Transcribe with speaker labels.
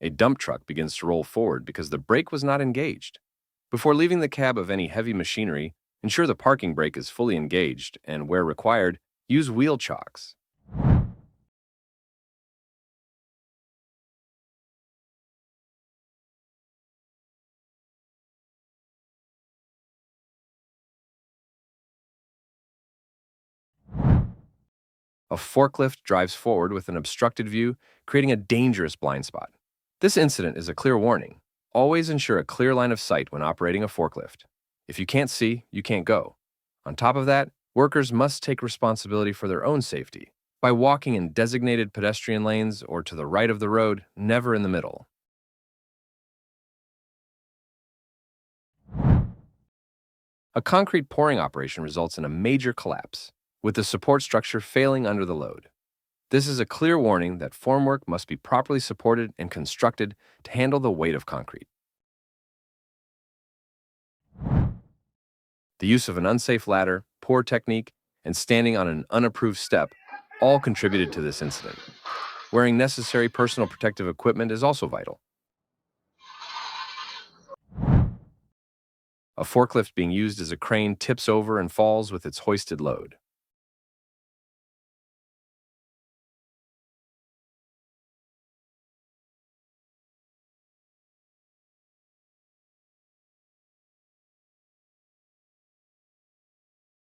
Speaker 1: A dump truck begins to roll forward because the brake was not engaged. Before leaving the cab of any heavy machinery, ensure the parking brake is fully engaged and, where required, use wheel chocks. A forklift drives forward with an obstructed view, creating a dangerous blind spot. This incident is a clear warning. Always ensure a clear line of sight when operating a forklift. If you can't see, you can't go. On top of that, workers must take responsibility for their own safety by walking in designated pedestrian lanes or to the right of the road, never in the middle. A concrete pouring operation results in a major collapse, with the support structure failing under the load. This is a clear warning that formwork must be properly supported and constructed to handle the weight of concrete. The use of an unsafe ladder, poor technique, and standing on an unapproved step all contributed to this incident. Wearing necessary personal protective equipment is also vital. A forklift being used as a crane tips over and falls with its hoisted load.